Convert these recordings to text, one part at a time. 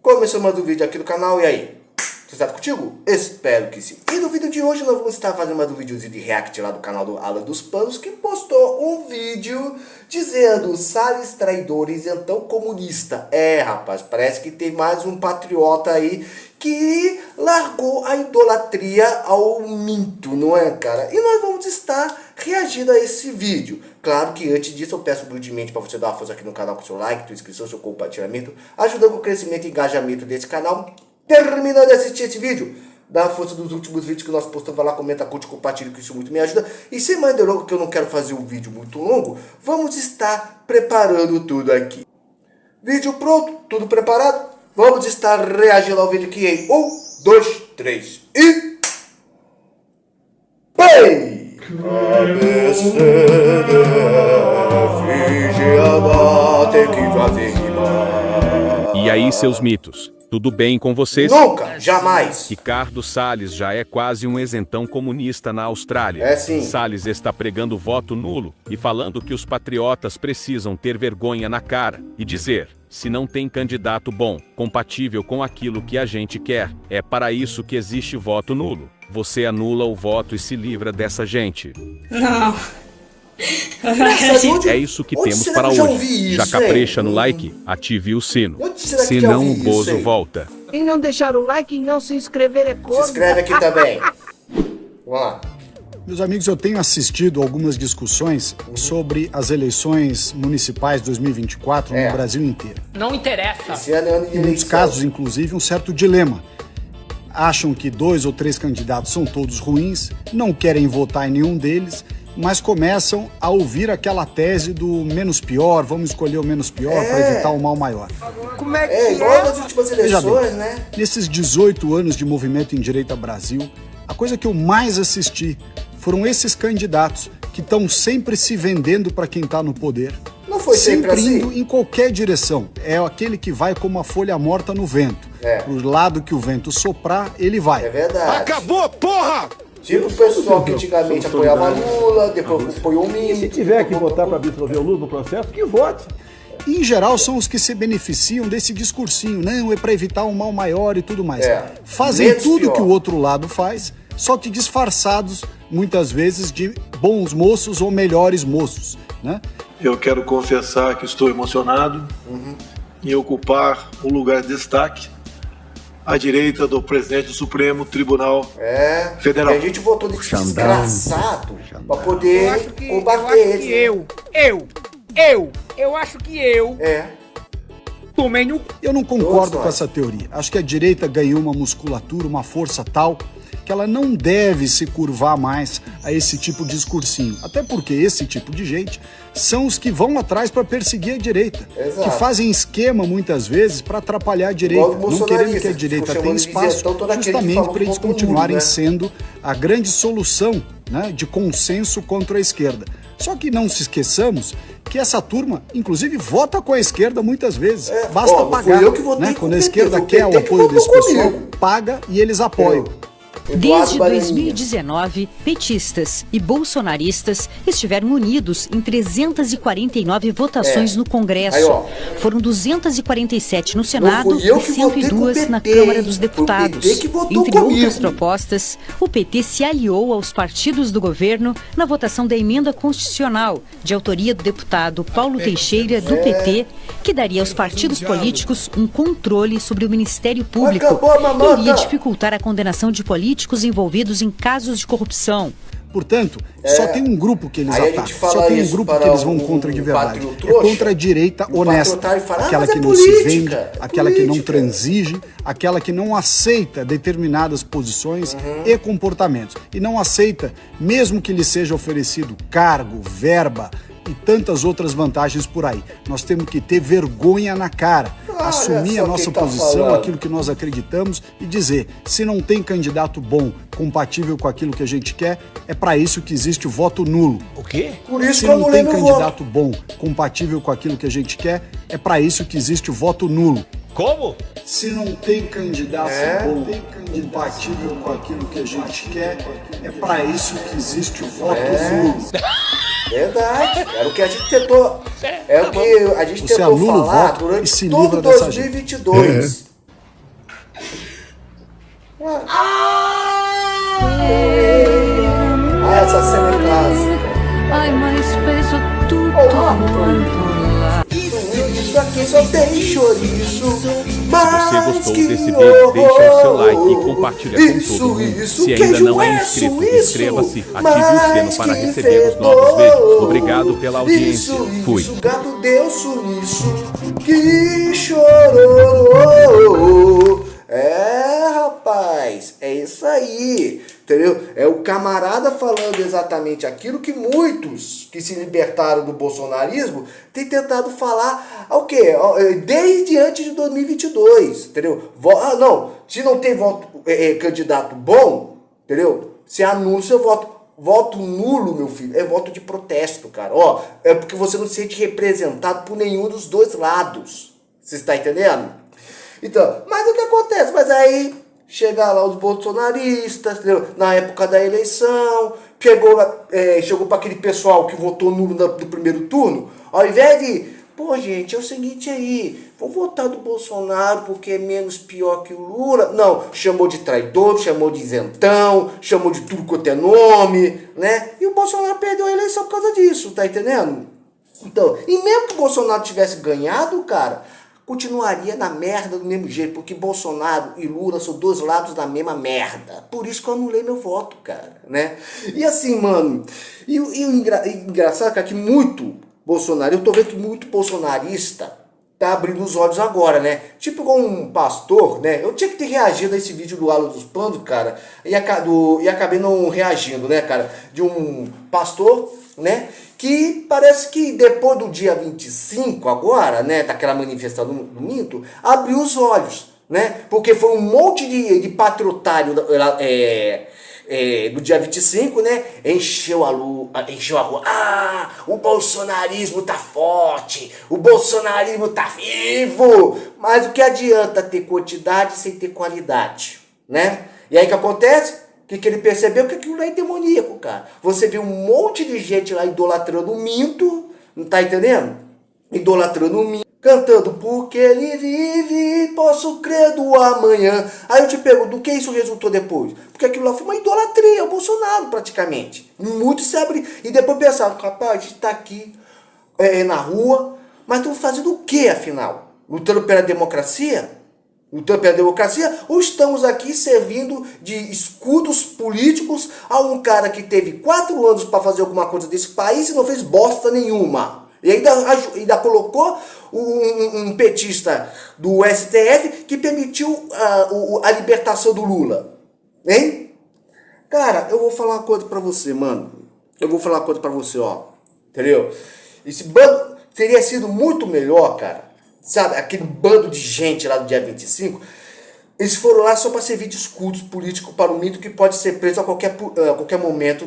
Começou mais um vídeo aqui do canal, e aí? Você está contigo? Espero que sim. E no vídeo de hoje nós vamos estar fazendo mais um videozinho de react lá do canal do Alan dos Panos, que postou um vídeo dizendo Salles traidores, então comunista. É, rapaz, parece que tem mais um patriota aí que largou a idolatria ao minto, não é, cara? E nós vamos estar reagindo a esse vídeo. Claro que antes disso eu peço humildemente para você dar uma força aqui no canal com seu like, sua inscrição, seu compartilhamento, ajudando o crescimento e engajamento desse canal. Terminando de assistir esse vídeo, dá a força dos últimos vídeos que nós postamos, vai lá, comenta, curte, compartilha, que isso muito me ajuda. E sem mais delongas, que eu não quero fazer um vídeo muito longo, vamos estar preparando tudo aqui. Vídeo pronto, tudo preparado? Vamos estar reagindo ao vídeo aqui em 1, 2, 3 e... Play! E aí, seus mitos? Tudo bem com vocês? Nunca, jamais. Ricardo Salles já é quase um isentão comunista na Austrália. É sim. Salles está pregando voto nulo e falando que os patriotas precisam ter vergonha na cara e dizer: se não tem candidato bom, compatível com aquilo que a gente quer, é para isso que existe voto nulo. Você anula o voto e se livra dessa gente. Não. É isso que temos para hoje. Já capricha no like, ative o sino. Senão o Bozo volta. Quem não deixar o like e não se inscrever é corno. Se inscreve aqui também. Vamos lá. Meus amigos, eu tenho assistido algumas discussões sobre as eleições municipais 2024 no Brasil inteiro. Não interessa. Esse ano é ano de Em muitos eleição. casos, inclusive, um certo dilema. Acham que 2 ou 3 candidatos são todos ruins, não querem votar em nenhum deles, mas começam a ouvir aquela tese do menos pior, vamos escolher o menos pior para evitar o mal maior. Como é que É, igual nas últimas Veja bem, eleições, né? nesses 18 anos de movimento em direita Brasil, a coisa que eu mais assisti foram esses candidatos que estão sempre se vendendo para quem está no poder. Não foi sempre indo assim? em qualquer direção. É aquele que vai como uma folha morta no vento. Pro lado que o vento soprar, ele vai. É verdade. Acabou, porra! Tipo o pessoal que antigamente apoiava Lula, depois apoiou o Mini. Se tiver que votar para absorver o Lula no processo, que vote. Em geral, são os que se beneficiam desse discursinho. Não, é para evitar um mal maior e tudo mais. Fazem Menos tudo pior. que o outro lado faz, só que disfarçados, muitas vezes, de bons moços ou melhores moços, né? Eu quero confessar que estou emocionado em ocupar um lugar de destaque à direita do presidente do Supremo Tribunal Federal. E a gente votou desse desgraçado pra poder combater eu acho ele. que eu acho que eu tomei no... Eu não Todos concordo com nós. essa teoria. Acho que a direita ganhou uma musculatura, uma força tal que ela não deve se curvar mais a esse tipo de discursinho. Até porque esse tipo de gente são os que vão atrás para perseguir a direita. Exato. Que fazem esquema, muitas vezes, para atrapalhar a direita. Igual os Não querendo que a bolsonaristas, direita ficam tenha chamando de espaço, isentão todo aquele que justamente fala para eles contra o mundo, continuarem né? sendo a grande solução, né, de consenso contra a esquerda. Só que não se esqueçamos que essa turma, inclusive, vota com a esquerda muitas vezes. Basta Ó, pagar. fui eu que votei Né? com Quando o a PT, esquerda foi o quer o PT que apoio votou desse pessoal, comigo. paga e eles apoiam. Desde 2019, petistas e bolsonaristas estiveram unidos em 349 votações no Congresso. Aí, ó. Foram 247 no Senado Não fui eu e que votei com o 102 na PT, Câmara dos foi o Deputados. PT que votou Entre comigo. outras propostas, o PT se aliou aos partidos do governo na votação da emenda constitucional, de autoria do deputado Paulo Teixeira, do PT, que daria aos partidos políticos um controle sobre o Ministério Público Acabou a mamata. e iria dificultar a condenação de políticos envolvidos em casos de corrupção. Portanto, só tem um grupo que eles Aí a gente atacam, fala só tem um isso grupo para que eles vão um contra de verdade. patriota É trouxa, contra a direita um honesta, patriotário fala, aquela mas que é não se política, vende, é aquela que não política. transige, aquela que não aceita determinadas posições e comportamentos. E não aceita, mesmo que lhe seja oferecido cargo, verba e tantas outras vantagens por aí. Nós temos que ter vergonha na cara, assumir só a nossa quem tá posição, falando. aquilo que nós acreditamos e dizer, se não tem candidato bom, compatível com aquilo que a gente quer, é para isso que existe o voto nulo. O quê? Por isso Se que eu não não tem lembro o voto. candidato bom, compatível com aquilo que a gente quer, é para isso que existe o voto nulo. Como? Se não tem candidato bom, compatível com aquilo que a gente quer, é para isso que existe o voto nulo. Verdade. Era o que a gente tentou. É o que a gente Você tentou anula o falar voto e durante se todo livra dessa 2022. Essa cena é clássica. Ai, mas peso tudo Isso aqui só tem chouriço. Se você gostou desse vídeo, deixa o seu like e compartilha com todo mundo. Se ainda não é inscrito, inscreva-se, ative o sino para receber os novos vídeos. Obrigado pela audiência. Fui. O gato deu sumiço que chorou. Rapaz, é isso aí, entendeu? É o camarada falando exatamente aquilo que muitos que se libertaram do bolsonarismo têm tentado falar ao quê? Desde antes de 2022, entendeu? Não, se não tem voto, candidato bom, entendeu? Se anula seu voto. Voto nulo, meu filho, é voto de protesto, cara. É porque você não se sente representado por nenhum dos dois lados. Você está entendendo? Então, mas o que acontece? Mas aí, chega lá os bolsonaristas, entendeu? Na época da eleição, chegou para aquele pessoal que votou nulo no primeiro turno, ao invés de, gente, é o seguinte aí, vou votar do Bolsonaro porque é menos pior que o Lula. Não, chamou de traidor, chamou de isentão, chamou de tudo quanto é nome, né? E o Bolsonaro perdeu a eleição por causa disso, tá entendendo? Então, e mesmo que o Bolsonaro tivesse ganhado, cara, continuaria na merda do mesmo jeito, porque Bolsonaro e Lula são dois lados da mesma merda. Por isso que eu anulei meu voto, cara, né? E assim, mano, e o engraçado, cara, que muito Bolsonaro, eu tô vendo que muito bolsonarista tá abrindo os olhos agora, né? Tipo igual um pastor, né? Eu tinha que ter reagido a esse vídeo do Alan dos Panos, cara, e acabei não reagindo, né, cara? De um pastor, né? Que parece que depois do dia 25 agora, né, daquela manifestação do Minto, abriu os olhos, né? Porque foi um monte de patriotário do dia 25, né? Encheu a rua. O bolsonarismo tá forte, o bolsonarismo tá vivo. Mas o que adianta ter quantidade sem ter qualidade, né? E aí o que acontece? O que ele percebeu? Que aquilo é demoníaco, cara. Você vê um monte de gente lá idolatrando o Minto, não tá entendendo? Idolatrando o Minto, cantando porque ele vive, posso crer do amanhã. Aí eu te pergunto, do que isso resultou depois? Porque aquilo lá foi uma idolatria, o Bolsonaro praticamente. Muitos se abrem e depois pensaram, rapaz, a gente tá aqui na rua, mas estamos fazendo o que afinal? Lutando pela democracia? Lutando pela democracia, ou estamos aqui servindo de escudos políticos a um cara que teve 4 anos para fazer alguma coisa desse país e não fez bosta nenhuma? E ainda colocou um petista do STF que permitiu a libertação do Lula. Hein? Cara, eu vou falar uma coisa pra você, mano. Eu vou falar uma coisa pra você, ó. Entendeu? Esse bando teria sido muito melhor, cara. Sabe, aquele bando de gente lá do dia 25, eles foram lá só para servir de escudos políticos para o Minto que pode ser preso a qualquer momento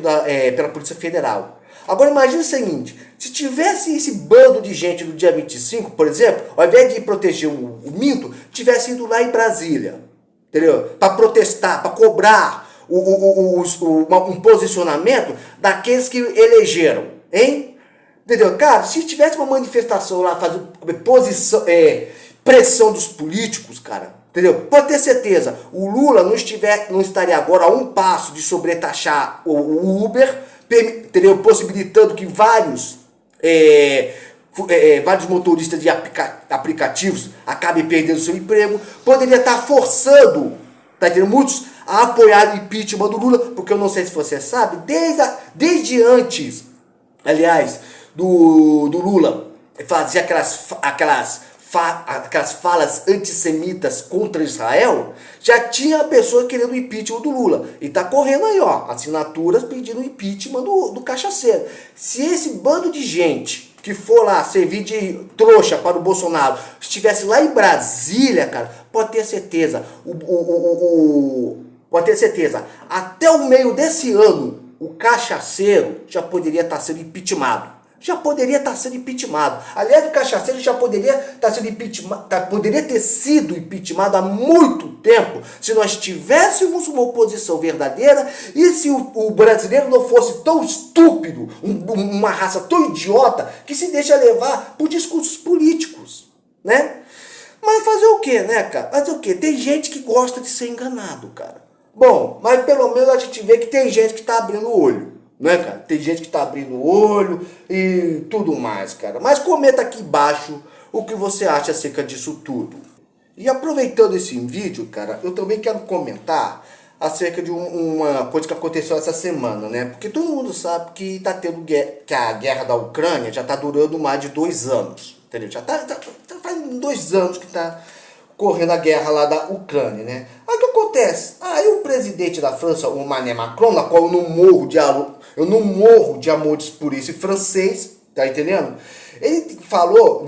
pela Polícia Federal. Agora imagine o seguinte, se tivesse esse bando de gente do dia 25, por exemplo, ao invés de proteger o Minto, tivesse ido lá em Brasília, entendeu? Para protestar, para cobrar um posicionamento daqueles que elegeram, hein? Entendeu? Cara, se tivesse uma manifestação lá, fazendo pressão dos políticos, cara, entendeu? Pode ter certeza, o Lula não estaria agora a um passo de sobretaxar o Uber, entendeu? Possibilitando que vários motoristas de aplicativos acabem perdendo seu emprego, poderia estar forçando, tá entendendo? Muitos a apoiar o impeachment do Lula, porque eu não sei se você sabe, desde antes, aliás, do Lula fazia aquelas falas antissemitas contra Israel, já tinha pessoa querendo o impeachment do Lula. E tá correndo aí, ó, assinaturas pedindo o impeachment do cachaceiro. Se esse bando de gente que for lá servir de trouxa para o Bolsonaro estivesse lá em Brasília, cara, pode ter certeza, até o meio desse ano, o cachaceiro já poderia estar sendo impeachmentado. Aliás, o cachaceiro já poderia ter sido impeachmentado há muito tempo se nós tivéssemos uma oposição verdadeira e se o brasileiro não fosse tão estúpido, uma raça tão idiota que se deixa levar por discursos políticos, né? Mas fazer o quê, né, cara? Fazer o quê? Tem gente que gosta de ser enganado, cara. Bom, mas pelo menos a gente vê que tem gente que tá abrindo o olho, né, cara? Tem gente que tá abrindo o olho e tudo mais, cara. Mas comenta aqui embaixo o que você acha acerca disso tudo. E aproveitando esse vídeo, cara, eu também quero comentar acerca de uma coisa que aconteceu essa semana, né? Porque todo mundo sabe que tá tendo que a guerra da Ucrânia já tá durando mais de 2 anos, entendeu? Já faz 2 anos que tá correndo a guerra lá da Ucrânia, né? Aí o que acontece? Aí o presidente da França, o Emmanuel Macron, na qual eu não morro de amores por esse francês, tá entendendo? Ele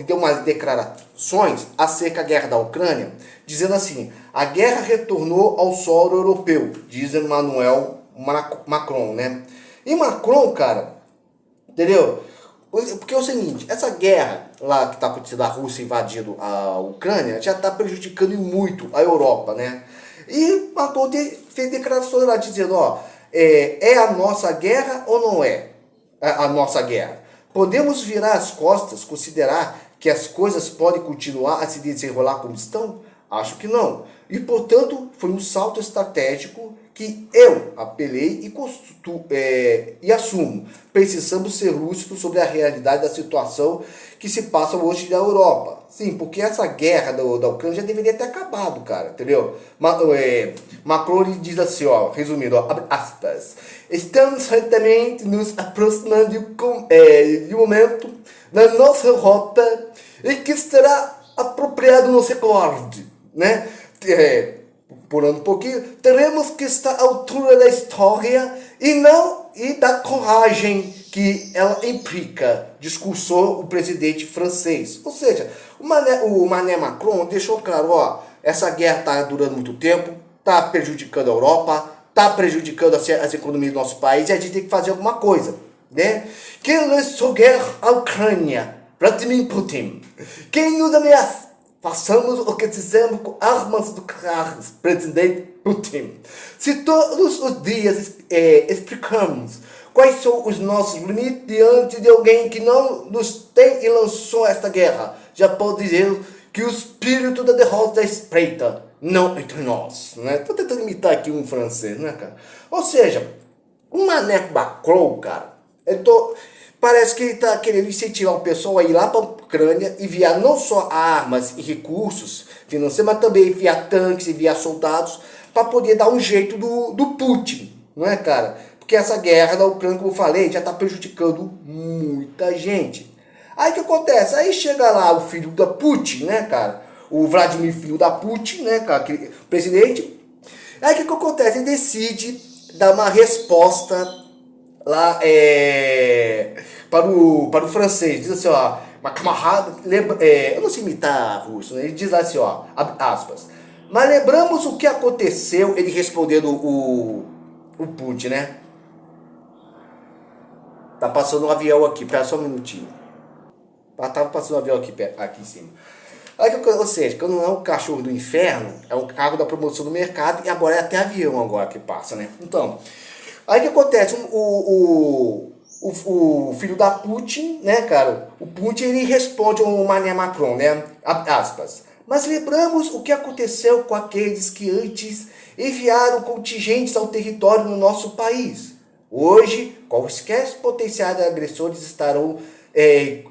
deu umas declarações acerca da guerra da Ucrânia, dizendo assim: a guerra retornou ao solo europeu, diz Emmanuel Macron, né? E Macron, cara, entendeu? Porque é o seguinte, essa guerra lá que está acontecendo, a Rússia invadindo a Ucrânia, já está prejudicando muito a Europa, né? E Macron fez declarações lá dizendo, ó, é a nossa guerra ou não é a nossa guerra? Podemos virar as costas, considerar que as coisas podem continuar a se desenrolar como estão? Acho que não. E, portanto, foi um salto estratégico que eu apelei e assumo. Precisamos ser lúcidos sobre a realidade da situação que se passa hoje na Europa. Sim, porque essa guerra da Ucrânia já deveria ter acabado, cara, entendeu? Macron diz assim, ó, resumindo, ó, abre aspas, estamos lentamente nos aproximando de um momento na nossa Europa em que será apropriado nos recordes, né? Pulando um pouquinho, teremos que estar à altura da história e da coragem que ela implica, discursou o presidente francês. Ou seja, o Emmanuel Macron deixou claro, ó, essa guerra está durando muito tempo, está prejudicando a Europa, está prejudicando as economias do nosso país e a gente tem que fazer alguma coisa, né? Quem lançou guerra à Ucrânia? Vladimir Putin. Quem nos ameaça? Façamos o que fizemos com armas nucleares, presidente Putin. Se todos os dias explicamos quais são os nossos limites diante de alguém que não nos tem e lançou esta guerra, já pode dizer que o espírito da derrota espreita, não entre nós, né? Tô tentando imitar aqui um francês, né, cara? Ou seja, o Emmanuel Macron, cara, parece que ele está querendo incentivar o pessoal a ir lá para a Ucrânia, enviar não só armas e recursos financeiros, mas também enviar tanques, enviar soldados, para poder dar um jeito do Putin, não é, cara? Porque essa guerra da Ucrânia, como eu falei, já está prejudicando muita gente. Aí o que acontece? Aí chega lá o filho da Putin, né, cara? O Vladimir, filho da Putin, né, cara? Aquele presidente. Aí o que acontece? Ele decide dar uma resposta lá para o francês, diz assim, ó, uma camarada, eu não sei imitar russo, né? Ele diz assim, ó, abre aspas, mas lembramos o que aconteceu, ele respondendo o Putin, né? Tá passando um avião aqui, pera só um minutinho. Tava passando um avião aqui em cima. Ou seja, quando não é um cachorro do inferno, é um carro da promoção do mercado e agora é até avião agora que passa, né? Então, aí o que acontece? O filho da Putin, né, cara? O Putin, ele responde ao Emmanuel Macron, né? Aspas. Mas lembramos o que aconteceu com aqueles que antes enviaram contingentes ao território no nosso país. Hoje, quaisquer potenciais agressores estarão e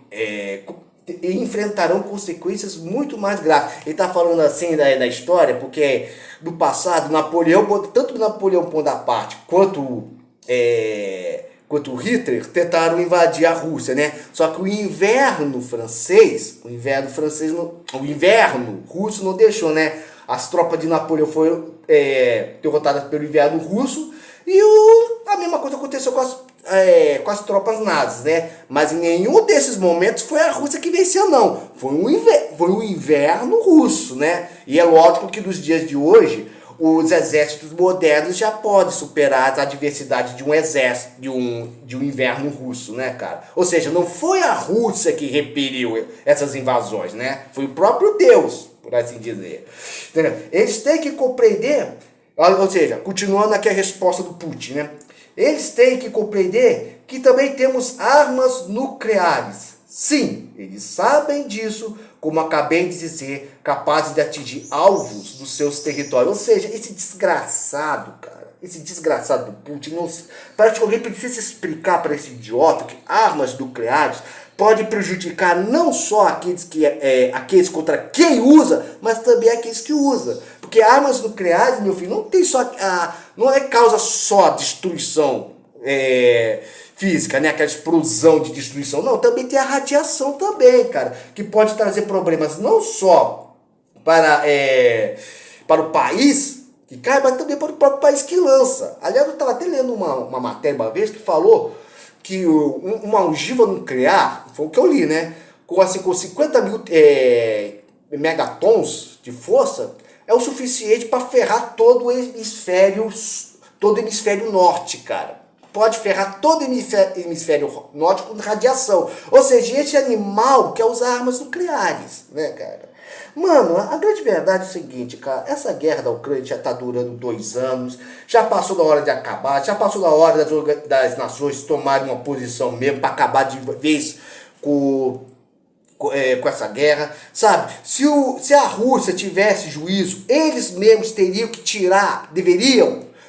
enfrentarão consequências muito mais graves. Ele está falando assim da história, porque no passado, tanto Napoleão Bonaparte quanto Hitler tentaram invadir a Rússia, né? Só que o inverno russo não deixou, né? As tropas de Napoleão foram derrotadas pelo inverno russo e a mesma coisa aconteceu com as tropas nazis, né? Mas em nenhum desses momentos foi a Rússia que venceu, não. Foi o inverno russo, né? E é lógico que nos dias de hoje os exércitos modernos já podem superar as adversidades de um exército, de um inverno russo, né, cara? Ou seja, não foi a Rússia que repeliu essas invasões, né? Foi o próprio Deus, por assim dizer. Entendeu? Eles têm que compreender, ou seja, continuando aqui a resposta do Putin, né? Eles têm que compreender que também temos armas nucleares. Sim, eles sabem disso, como acabei de dizer, capazes de atingir alvos dos seus territórios. Ou seja, esse desgraçado, cara, esse desgraçado do Putin, parece que alguém precisa explicar para esse idiota que armas nucleares podem prejudicar não só aqueles contra quem usa, mas também aqueles que usam. Porque armas nucleares, meu filho, não tem só não é causa só destruição física, né? Aquela explosão de destruição. Não, também tem a radiação também, cara, que pode trazer problemas não só para o país que cai, mas também para o próprio país que lança. Aliás, eu estava até lendo uma matéria uma vez que falou que uma ogiva nuclear, foi o que eu li, né? Com 50 mil megatons de força, é o suficiente para ferrar todo o hemisfério norte, cara. Pode ferrar todo o hemisfério norte com radiação. Ou seja, esse animal quer usar armas nucleares, né, cara? Mano, a grande verdade é o seguinte, cara. Essa guerra da Ucrânia já tá durando 2 anos. Já passou da hora de acabar. Já passou da hora das nações tomarem uma posição mesmo para acabar de vez com essa guerra, sabe? Se a Rússia tivesse juízo, eles mesmos deveriam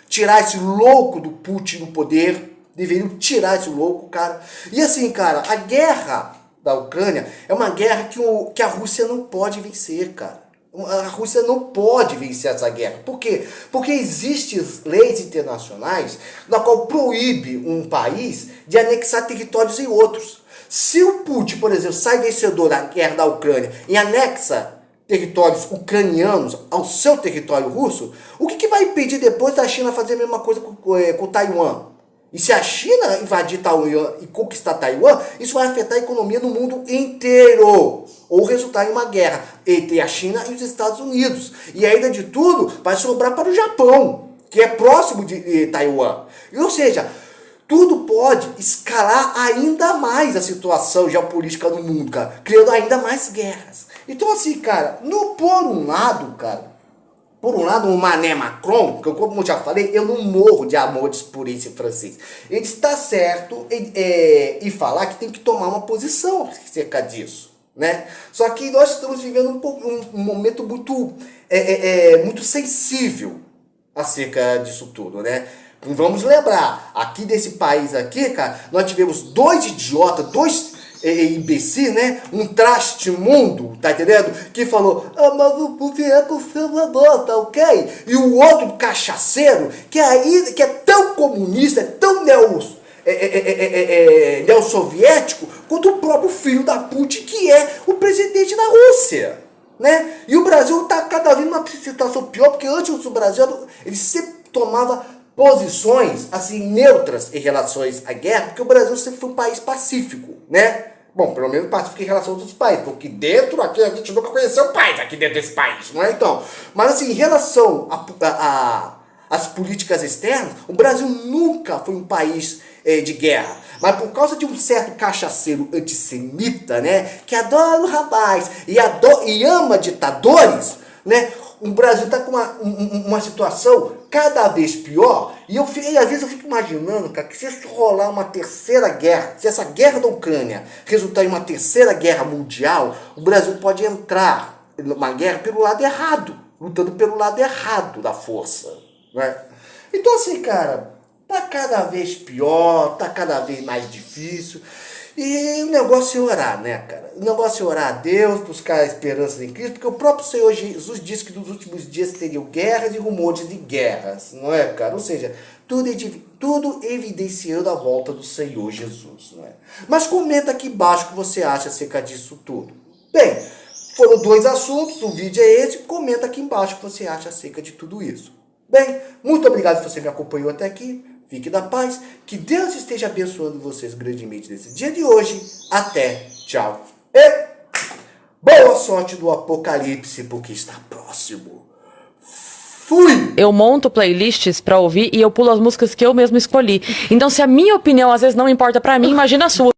tirar esse louco do Putin do poder, deveriam tirar esse louco, cara. E assim, cara, a guerra da Ucrânia é uma guerra que a Rússia não pode vencer, cara. A Rússia não pode vencer essa guerra. Por quê? Porque existem leis internacionais na qual proíbe um país de anexar territórios em outros. Se o Putin, por exemplo, sai vencedor da guerra da Ucrânia e anexa territórios ucranianos ao seu território russo, o que vai impedir depois da China fazer a mesma coisa com Taiwan? E se a China invadir Taiwan e conquistar Taiwan, isso vai afetar a economia no mundo inteiro, ou resultar em uma guerra entre a China e os Estados Unidos. E ainda de tudo, vai sobrar para o Japão, que é próximo de Taiwan. Ou seja, tudo pode escalar ainda mais a situação geopolítica do mundo, cara, criando ainda mais guerras. Então assim, cara, por um lado, o Mané Macron, que como eu já falei, eu não morro de amores por esse francês. Ele está certo em falar que tem que tomar uma posição acerca disso, né? Só que nós estamos vivendo um momento muito sensível acerca disso tudo, né? Vamos lembrar, aqui desse país aqui, cara, nós tivemos 2 idiotas, 2 imbecil, né? Um traste imundo, tá entendendo? Que falou, mas o Putin é conservador, tá ok? E o outro cachaceiro, que é tão comunista, é tão neo-soviético, quanto o próprio filho da Putin, que é o presidente da Rússia, né? E o Brasil tá cada vez numa situação pior, porque antes o Brasil, ele sempre tomava posições, assim, neutras em relação à guerra, porque o Brasil sempre foi um país pacífico, né? Bom, pelo menos pacífico em relação aos outros países, porque dentro aqui a gente nunca conheceu o país aqui dentro desse país, não é? Então, mas assim, em relação às políticas externas, o Brasil nunca foi um país de guerra. Mas por causa de um certo cachaceiro antissemita, né, que adora o rapaz e ama ditadores, né, o Brasil está com uma situação cada vez pior. E às vezes eu fico imaginando, cara, que se rolar uma terceira guerra, se essa guerra da Ucrânia resultar em uma terceira guerra mundial, o Brasil pode entrar numa guerra pelo lado errado, lutando pelo lado errado da força, né? Então assim, cara, tá cada vez pior, tá cada vez mais difícil. E o negócio é orar, né, cara? O negócio é orar a Deus, buscar a esperança em Cristo, porque o próprio Senhor Jesus disse que nos últimos dias teriam guerras e rumores de guerras, não é, cara? Ou seja, tudo evidenciando a volta do Senhor Jesus, não é? Mas comenta aqui embaixo o que você acha acerca disso tudo. Bem, foram 2 assuntos, o vídeo é esse, comenta aqui embaixo o que você acha acerca de tudo isso. Bem, muito obrigado se você me acompanhou até aqui. Fique na paz, que Deus esteja abençoando vocês grandemente nesse dia de hoje. Até, tchau. E boa sorte no apocalipse, porque está próximo. Fui! Eu monto playlists pra ouvir e eu pulo as músicas que eu mesmo escolhi. Então se a minha opinião às vezes não importa pra mim, imagina a sua.